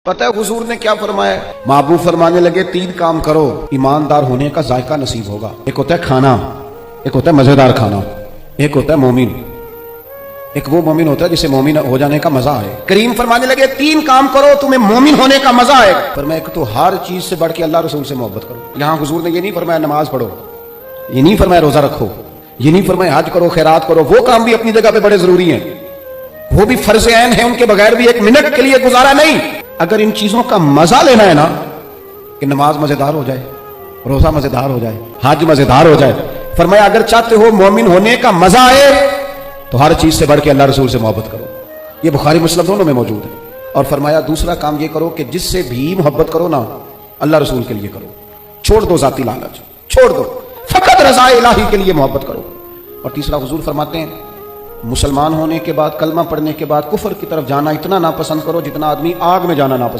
پتہ ہے حضور نے کیا فرمایا؟ محبوب فرمانے لگے 3 کام کرو ایماندار ہونے کا ذائقہ نصیب ہوگا۔ ایک ہوتا ہے کھانا، ایک ہوتا ہے مزیدار کھانا، ایک ہوتا ہے مومن، ایک وہ مومن ہوتا ہے جسے مومن ہو جانے کا مزہ آئے۔ کریم فرمانے لگے 3 کام کرو تمہیں مومن ہونے کا مزہ آئے۔ فرمایا ایک تو ہر چیز سے بڑھ کے اللہ رسول سے محبت کرو۔ یہاں حضور نے یہ نہیں فرمایا نماز پڑھو، یہ نہیں فرمایا روزہ رکھو، یہ نہیں فرمایا حج کرو، خیرات کرو، وہ کام بھی اپنی جگہ پہ بڑے ضروری ہیں، وہ بھی فرض عین ہے، ان کے بغیر بھی ایک منٹ کے لیے گزارا نہیں۔ اگر ان چیزوں کا مزہ لینا ہے نا کہ نماز مزیدار ہو جائے، روزہ مزیدار ہو جائے، حج مزیدار ہو جائے، فرمایا اگر چاہتے ہو مومن ہونے کا مزہ آئے تو ہر چیز سے بڑھ کے اللہ رسول سے محبت کرو۔ یہ بخاری مسلم دونوں میں موجود ہے۔ اور فرمایا دوسرا کام یہ کرو کہ جس سے بھی محبت کرو نا اللہ رسول کے لیے کرو، چھوڑ دو ذاتی لالچ، چھوڑ دو، فقط رضا الہی کے لیے محبت کرو۔ اور تیسرا حضور فرماتے ہیں مسلمان ہونے کے بعد، کلمہ پڑھنے کے بعد کفر کی طرف جانا اتنا ناپسند کرو جتنا آدمی آگ میں جانا ناپسند